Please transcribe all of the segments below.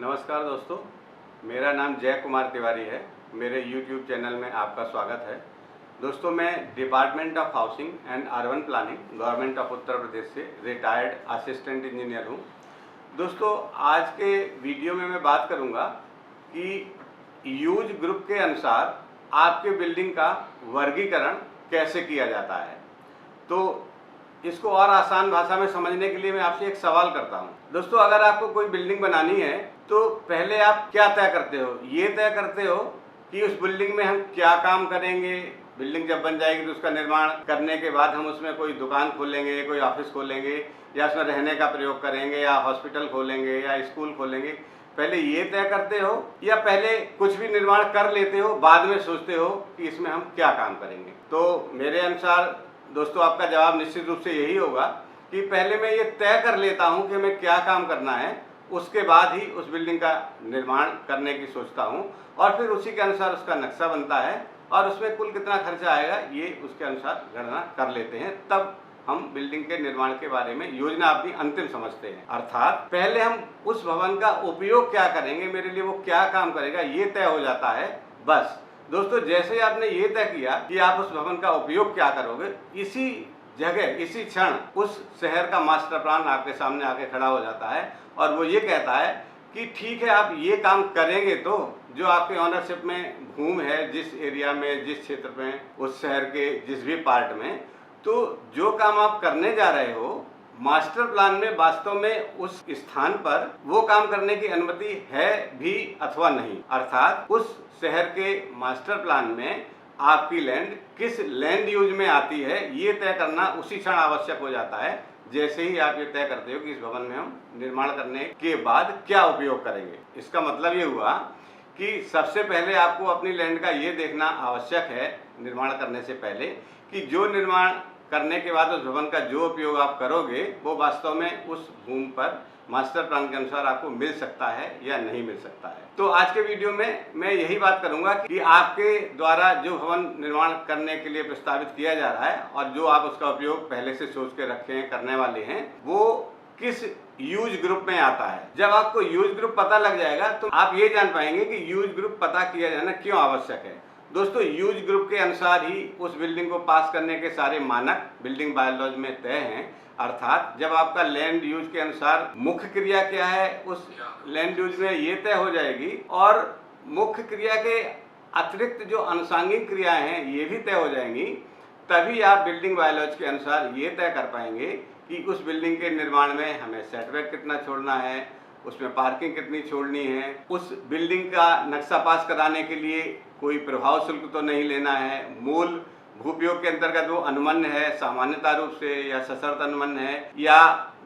नमस्कार दोस्तों, मेरा नाम जय कुमार तिवारी है। मेरे YouTube चैनल में आपका स्वागत है। दोस्तों, मैं department of housing and urban planning government of Uttar Pradesh से रिटायर्ड असिस्टेंट इंजीनियर हूँ। दोस्तों, आज के वीडियो में मैं बात करूँगा कि यूज ग्रुप के अनुसार आपके बिल्डिंग का वर्गीकरण कैसे किया जाता है। तो इसको और आसान भाषा में समझने के लिए मैं आपसे एक सवाल करता हूँ। दोस्तों, अगर आपको कोई बिल्डिंग बनानी है तो पहले आप क्या तय करते हो? ये तय करते हो कि उस बिल्डिंग में हम क्या काम करेंगे। बिल्डिंग जब बन जाएगी तो उसका निर्माण करने के बाद हम उसमें कोई दुकान खोलेंगे, कोई ऑफिस खोलेंगे, या उसमें रहने का प्रयोग करेंगे, या हॉस्पिटल खोलेंगे, या स्कूल खोलेंगे। पहले ये तय करते हो या पहले कुछ भी निर्माण कर लेते हो, बाद में सोचते हो कि इसमें हम क्या काम करेंगे? तो मेरे अनुसार दोस्तों आपका जवाब निश्चित रूप से यही होगा कि पहले मैं ये तय कर लेता हूँ कि हमें क्या काम करना है, उसके बाद ही उस बिल्डिंग का निर्माण करने की सोचता हूँ, और फिर उसी के अनुसार उसका नक्शा बनता है और उसमें कुल कितना खर्चा आएगा ये उसके अनुसार गणना कर लेते हैं। तब हम बिल्डिंग के निर्माण के बारे में योजना अपनी अंतिम समझते हैं। अर्थात पहले हम उस भवन का उपयोग क्या करेंगे, मेरे लिए वो क्या काम करेगा, ये तय हो जाता है। बस दोस्तों, जैसे ही आपने ये तय किया कि आप उस भवन का उपयोग क्या करोगे, इसी जगह इसी क्षण उस शहर का मास्टर प्लान आपके सामने आके खड़ा हो जाता है और वो ये कहता है कि ठीक है, आप ये काम करेंगे तो जो आपके ऑनरशिप में भूमि है, जिस एरिया में, जिस क्षेत्र में, उस शहर के जिस भी पार्ट में, तो जो काम आप करने जा रहे हो मास्टर प्लान में वास्तव में उस स्थान पर वो काम करने की अनुमति है भी अथवा नहीं। अर्थात उस शहर के मास्टर प्लान में आपकी लैंड किस लैंड यूज में आती है, ये तय करना उसी क्षण आवश्यक हो जाता है जैसे ही आप ये तय करते हो कि इस भवन में हम निर्माण करने के बाद क्या उपयोग करेंगे। इसका मतलब ये हुआ कि सबसे पहले आपको अपनी लैंड का ये देखना आवश्यक है निर्माण करने से पहले कि जो निर्माण करने के बाद उस भवन का जो उपयोग आप करोगे वो वास्तव में उस भूमि पर मास्टर प्लान के अनुसार आपको मिल सकता है या नहीं मिल सकता है। तो आज के वीडियो में मैं यही बात करूंगा कि आपके द्वारा जो भवन निर्माण करने के लिए प्रस्तावित किया जा रहा है और जो आप उसका उपयोग पहले से सोच के रखे हैं, करने वाले हैं, वो किस यूज ग्रुप में आता है। जब आपको यूज ग्रुप पता लग जाएगा तो आप ये जान पाएंगे कि यूज ग्रुप पता किया जाना क्यों आवश्यक है। दोस्तों, यूज ग्रुप के अनुसार ही उस बिल्डिंग को पास करने के सारे मानक बिल्डिंग बायोलॉजी में तय हैं। अर्थात जब आपका लैंड यूज के अनुसार मुख्य क्रिया क्या है उस लैंड यूज में ये तय हो जाएगी, और मुख्य क्रिया के अतिरिक्त जो अनुषंगिक क्रियाएं हैं ये भी तय हो जाएंगी। तभी आप बिल्डिंग बायोलॉजी के अनुसार ये तय कर पाएंगे कि उस बिल्डिंग के निर्माण में हमें सेटबैक कितना छोड़ना है, उसमें पार्किंग कितनी छोड़नी है, उस बिल्डिंग का नक्शा पास कराने के लिए कोई प्रभाव शुल्क तो नहीं लेना है, मूल भूपयोग के अंतर्गत वो अनुमन्य है, सामान्यता रूप से या सशर्त अनुमन्य है, या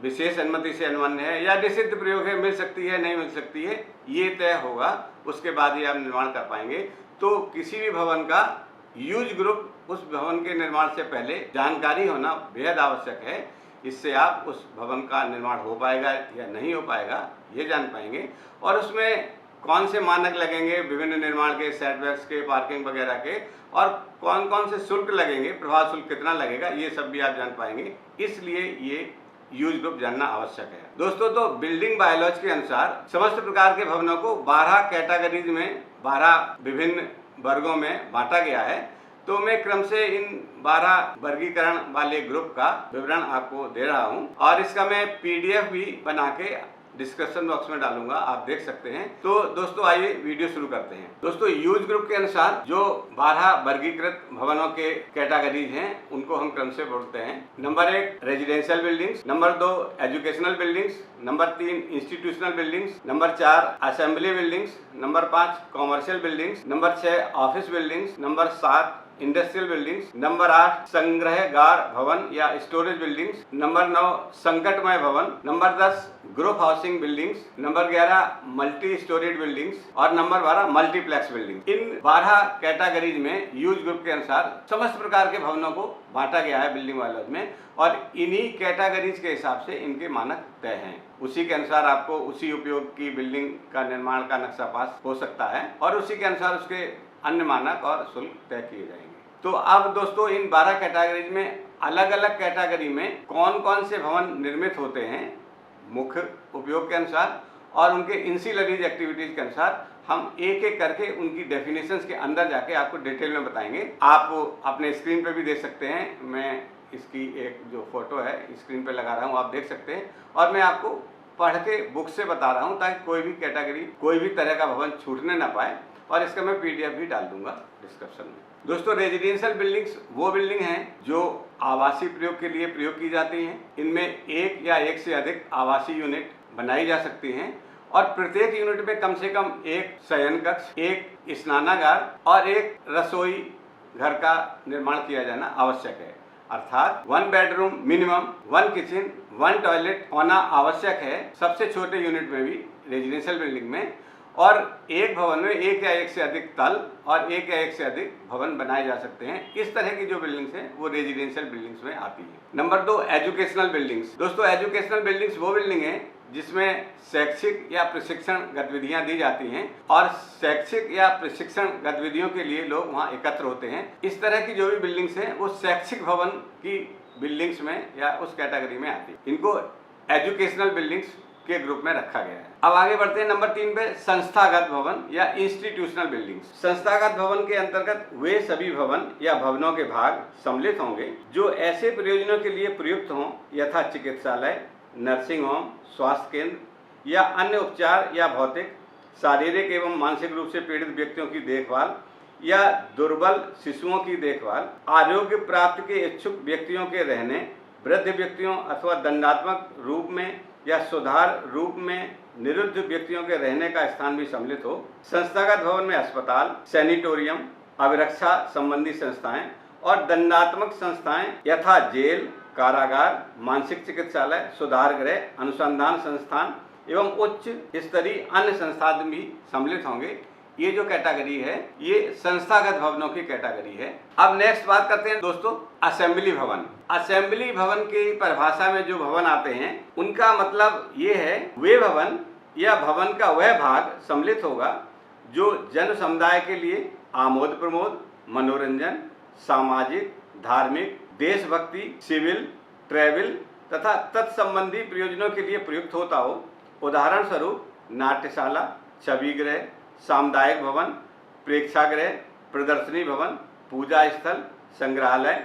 विशेष अनुमति से अनुमन्य है, या निषिद्ध प्रयोग है, मिल सकती है, नहीं मिल सकती है, ये तय होगा। उसके बाद ही आप निर्माण कर पाएंगे। तो किसी भी भवन का यूज ग्रुप उस भवन के निर्माण से पहले जानकारी होना बेहद आवश्यक है। इससे आप उस भवन का निर्माण हो पाएगा या नहीं हो पाएगा ये जान पाएंगे, और उसमें कौन से मानक लगेंगे विभिन्न निर्माण के, सेटबैक्स के, पार्किंग वगैरह के, और कौन कौन से शुल्क लगेंगे, प्रभाव शुल्क कितना लगेगा, ये सब भी आप जान पाएंगे। इसलिए ये यूज ग्रुप जानना आवश्यक है। दोस्तों, तो बिल्डिंग बायोलॉजी के अनुसार समस्त प्रकार के भवनों को 12 कैटेगरीज में, 12 विभिन्न वर्गों में बांटा गया है। तो मैं क्रम से इन 12 वर्गीकरण वाले ग्रुप का विवरण आपको दे रहा हूं, और इसका मैं PDF भी बना के डिस्क्रिप्शन बॉक्स में डालूंगा, आप देख सकते हैं। तो दोस्तों, आइए वीडियो शुरू करते हैं। दोस्तों, यूज ग्रुप के अनुसार जो 12 वर्गीकृत भवनों के कैटेगरीज हैं उनको हम क्रम से बोलते हैं। Number 1 residential buildings, number 2 educational buildings, number 3 institutional buildings, number 4 assembly buildings, number 5 commercial buildings, number 6 office buildings, number 7 industrial buildings, number 8 संग्रहगार भवन या स्टोरेज बिल्डिंग्स, नंबर 9 संकटमय भवन, number 10 group housing buildings, number 11 multi storage buildings, और number 12 multiplex building. इन 12 categories में use group के अनुसार समस्त प्रकार के भवनों को बांटा गया है बिल्डिंग बायोलॉजी में, और इन्हीं कैटेगरीज के हिसाब से इनके मानक तय हैं। उसी के अनुसार आपको उसी उपयोग की बिल्डिंग का निर्माण का नक्शा पास हो सकता है, और उसी के अनुसार उसके अन्य मानक और शुल्क तय किए जाएंगे। तो अब दोस्तों, इन 12 कैटेगरीज में अलग अलग कैटेगरी में कौन कौन से भवन निर्मित होते हैं मुख्य उपयोग के अनुसार, और उनके इंसिलरीज एक्टिविटीज़ के अनुसार हम एक एक करके उनकी डेफिनेशंस के अंदर जाके आपको डिटेल में बताएंगे। आप अपने स्क्रीन पे भी देख सकते हैं, मैं इसकी एक जो फोटो है स्क्रीन पे लगा रहा हूँ, आप देख सकते हैं। और मैं आपको पढ़ के बुक से बता रहा हूँ ताकि कोई भी कैटेगरी, कोई भी तरह का भवन छूटने ना पाए। और इसका मैं PDF भी डाल दूंगा डिस्क्रिप्शन में। दोस्तों, रेजिडेंशियल बिल्डिंग्स वो बिल्डिंग हैं जो आवासीय प्रयोग के लिए प्रयोग की जाती हैं। इनमें एक या एक से अधिक आवासीय यूनिट बनाई जा सकती हैं और प्रत्येक यूनिट में कम से कम एक शयन कक्ष, एक स्नानागार और एक रसोई घर का निर्माण किया जाना आवश्यक है। अर्थात 1 बेडरूम मिनिमम, 1 किचन, 1 टॉयलेट होना आवश्यक है सबसे छोटे यूनिट में भी, रेजिडेंशियल बिल्डिंग में। और एक भवन में एक या एक से अधिक तल और एक या एक से अधिक भवन बनाए जा सकते हैं। इस तरह की जो बिल्डिंग्स हैं वो रेजिडेंशियल बिल्डिंग्स में आती है। Number 2, educational buildings. दोस्तों, एजुकेशनल बिल्डिंग्स वो बिल्डिंग है जिसमें शैक्षिक या प्रशिक्षण गतिविधियां दी जाती हैं और शैक्षिक या प्रशिक्षण गतिविधियों के लिए लोग वहां एकत्र होते हैं। इस तरह की जो भी बिल्डिंग्स हैं वो शैक्षिक भवन की बिल्डिंग्स में या उस कैटेगरी में आती है। इनको एजुकेशनल बिल्डिंग्स के ग्रुप में रखा गया है। अब आगे बढ़ते हैं नंबर 3 पे, संस्थागत भवन या इंस्टीट्यूशनल बिल्डिंग्स। संस्थागत भवन के अंतर्गत वे सभी भवन या भवनों के भाग सम्मिलित होंगे जो ऐसे प्रयोजनों के लिए प्रयुक्त हों, यथा चिकित्सालय, नर्सिंग होम, स्वास्थ्य केंद्र या अन्य उपचार या भौतिक, शारीरिक एवं मानसिक रूप से पीड़ित व्यक्तियों की देखभाल या दुर्बल शिशुओं की देखभाल, आरोग्य प्राप्ति के इच्छुक व्यक्तियों के रहने, वृद्ध व्यक्तियों अथवा दंडात्मक रूप में या सुधार रूप में निरुद्ध व्यक्तियों के रहने का स्थान भी सम्मिलित हो। संस्थागत भवन में अस्पताल, सैनिटोरियम, अभिरक्षा संबंधी संस्थाएं और दंडात्मक संस्थाएं यथा जेल, कारागार, मानसिक चिकित्सालय, सुधार गृह, अनुसंधान संस्थान एवं उच्च स्तरीय अन्य संस्थान भी सम्मिलित होंगे। ये जो कैटेगरी है ये संस्थागत भवनों की कैटेगरी है। अब नेक्स्ट बात करते हैं दोस्तों, असेंबली भवन। असेंबली भवन की परिभाषा में जो भवन आते हैं उनका मतलब ये है, वे भवन या भवन का वह भाग सम्मिलित होगा जो जन समुदाय के लिए आमोद प्रमोद, मनोरंजन, सामाजिक, धार्मिक, देशभक्ति, सिविल, ट्रैवल तथा तत्संबंधी प्रयोजनों के लिए प्रयुक्त होता हो। उदाहरण स्वरूप नाट्यशाला, छवि गृह, सामुदायिक भवन, प्रेक्षागृह, प्रदर्शनी भवन, पूजा स्थल, संग्रहालय,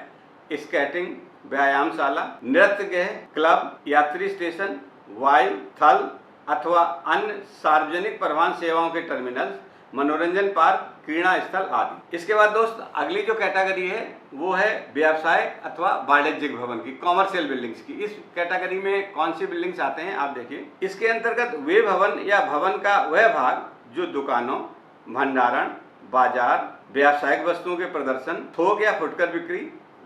स्केटिंग, व्यायामशाला, नृत्य गृह, क्लब, यात्री स्टेशन, वायु थल अथवा अन्य सार्वजनिक परिवहन सेवाओं के टर्मिनल, मनोरंजन पार्क, क्रीड़ा स्थल आदि। इसके बाद दोस्त अगली जो कैटेगरी है वो है व्यवसायिक अथवा वाणिज्यिक भवन की, कॉमर्शियल बिल्डिंग्स की। इस कैटेगरी में कौन सी बिल्डिंग्स आते हैं आप देखिए। इसके अंतर्गत वे भवन या भवन का वह भाग जो दुकानों, भंडारण, बाजार, व्यावसायिक वस्तुओं के प्रदर्शन, थोक या फुटकर बिक्री,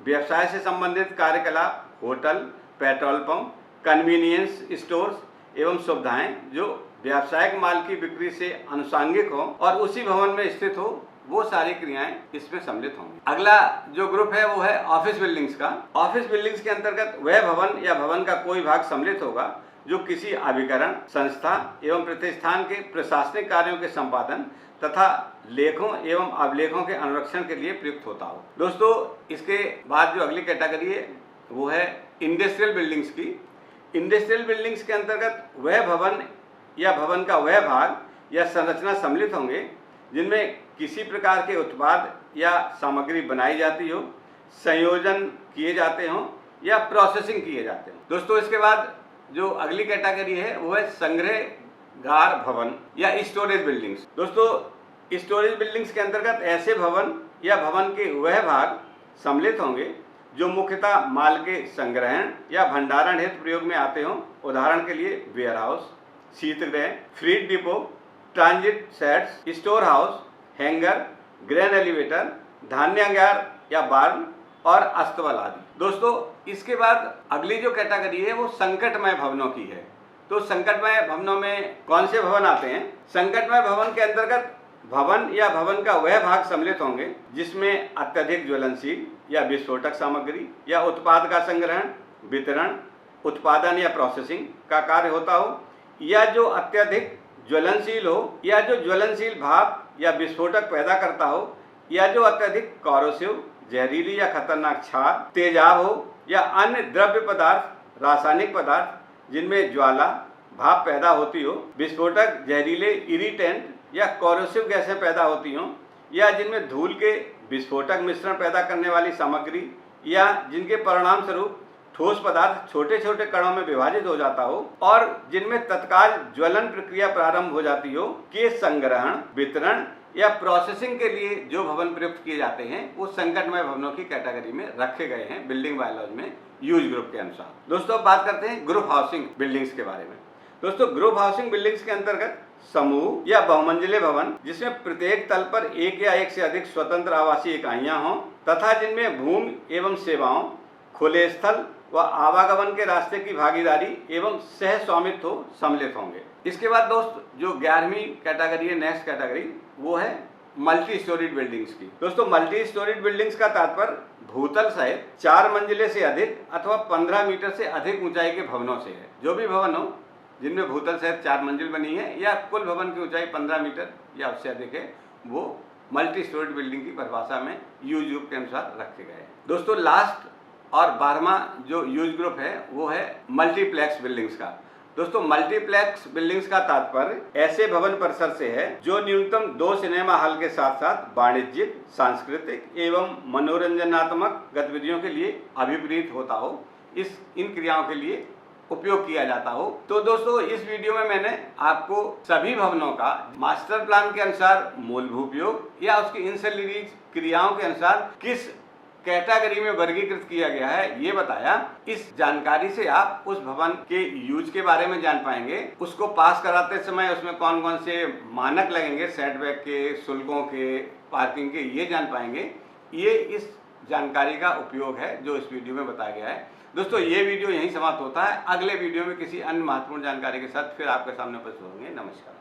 व्यवसाय से संबंधित कार्यकलाप, hotel, petrol pump, convenience stores एवं सुविधाएं जो व्यावसायिक माल की बिक्री से अनुषंगिक हो और उसी भवन में स्थित हो, वो सारी क्रियाएं इसमें सम्मिलित होंगी। अगला जो ग्रुप है वो है ऑफिस बिल्डिंग्स का। ऑफिस बिल्डिंग्स के अंतर्गत वह भवन या भवन का कोई भाग सम्मिलित होगा जो किसी अभिकरण, संस्था एवं प्रतिष्ठान के प्रशासनिक कार्यों के संपादन तथा लेखों एवं अभिलेखों के अनुरक्षण के लिए प्रयुक्त होता हो। दोस्तों, इसके बाद जो अगली कैटेगरी है वो है इंडस्ट्रियल बिल्डिंग्स की। इंडस्ट्रियल बिल्डिंग्स के अंतर्गत वह भवन या भवन का वह भाग या संरचना सम्मिलित होंगे जिनमें किसी प्रकार के उत्पाद या सामग्री बनाई जाती हो, संयोजन किए जाते हों या प्रोसेसिंग किए जाते हों। दोस्तों, इसके बाद जो अगली कैटेगरी है वो है संग्रहगार भवन या स्टोरेज बिल्डिंग्स। दोस्तों, स्टोरेज बिल्डिंग्स के अंतर्गत ऐसे भवन या भवन के वह भाग सम्मिलित होंगे जो मुख्यतः माल के संग्रहण या भंडारण हेतु प्रयोग में आते हों। उदाहरण के लिए वेयर हाउस, शीतगृह, फ्रीड depot, transit sheds, storehouse, hangar, grain elevator, धान्यागार या बार्न और अस्तबल आदि। दोस्तों, इसके बाद अगली जो कैटेगरी है वो संकटमय भवनों की है। तो संकटमय भवनों में कौन से भवन आते हैं? संकटमय भवन के अंतर्गत भवन या भवन का वह भाग सम्मिलित होंगे जिसमें अत्यधिक ज्वलनशील या विस्फोटक सामग्री या उत्पाद का संग्रहण, वितरण, उत्पादन या प्रोसेसिंग का कार्य होता हो, या जो अत्यधिक ज्वलनशील हो, या जो ज्वलनशील भाप या विस्फोटक पैदा करता हो, या जो अत्यधिक कॉरोसिव, जहरीली या खतरनाक क्षार, तेजाब हो, या अन्य द्रव्य पदार्थ, रासायनिक पदार्थ जिनमें ज्वाला, भाप पैदा होती हो, विस्फोटक, जहरीले, इरिटेंट या कोरोसिव गैसें पैदा होती हों, या जिनमें धूल के विस्फोटक मिश्रण पैदा करने वाली सामग्री या जिनके परिणाम स्वरूप ठोस पदार्थ छोटे छोटे कणों में विभाजित हो जाता हो और जिनमें तत्काल ज्वलन प्रक्रिया प्रारंभ हो जाती हो, के संग्रहण, वितरण या प्रोसेसिंग के लिए जो भवन प्रयुक्त किए जाते हैं वो संकटमय भवनों की कैटेगरी में रखे गए हैं बिल्डिंग बायोलॉजी में यूज ग्रुप के अनुसार। दोस्तों अब बात करते हैं ग्रुप हाउसिंग बिल्डिंग्स के बारे में। दोस्तों ग्रुप हाउसिंग बिल्डिंग्स के अंतर्गत समूह या बहुमंजिले भवन जिसमें प्रत्येक तल पर एक या एक से अधिक स्वतंत्र आवासीय इकाइयां हों तथा जिनमें भूमि एवं सेवाओं, खुले स्थल व आवागमन के रास्ते की भागीदारी एवं सह स्वामित्व सम्मिलित होंगे। इसके बाद दोस्त जो 11वीं कैटेगरी है, नेक्स्ट कैटेगरी, वो है मल्टी स्टोरीड बिल्डिंग्स की। दोस्तों मल्टी स्टोरीड बिल्डिंग्स का तात्पर्य भूतल सहित 4 मंजिले से अधिक अथवा 15 मीटर से अधिक ऊंचाई के भवनों से है। जो भी भवन हो जिनमें भूतल सहित 4 मंजिल बनी है या कुल भवन की ऊंचाई 15 मीटर या उससे अधिक है, वो मल्टी स्टोरीड बिल्डिंग की परिभाषा में यूज ग्रुप के अनुसार रखे गए हैं। दोस्तों लास्ट और 12वां जो यूज ग्रुप है वो है मल्टीप्लेक्स बिल्डिंग्स का। दोस्तों मल्टीप्लेक्स बिल्डिंग्स का तात्पर्य ऐसे भवन परिसर से है जो न्यूनतम 2 सिनेमा हॉल के साथ साथ वाणिज्यिक, सांस्कृतिक एवं मनोरंजनात्मक गतिविधियों के लिए अभिप्रेत होता हो, इन क्रियाओं के लिए उपयोग किया जाता हो। तो दोस्तों इस वीडियो में मैंने आपको सभी भवनों का मास्टर प्लान के अनुसार मूल भूपयोग या उसकी इंसैलिरीज क्रियाओं के अनुसार किस कैटेगरी में वर्गीकृत किया गया है ये बताया। इस जानकारी से आप उस भवन के यूज के बारे में जान पाएंगे, उसको पास कराते समय उसमें कौन कौन से मानक लगेंगे, सेटबैक के, शुल्कों के, पार्किंग के, ये जान पाएंगे। ये इस जानकारी का उपयोग है जो इस वीडियो में बताया गया है। दोस्तों ये वीडियो यहीं समाप्त होता है। अगले वीडियो में किसी अन्य महत्वपूर्ण जानकारी के साथ फिर आपके सामने उपस्थित होंगे। नमस्कार।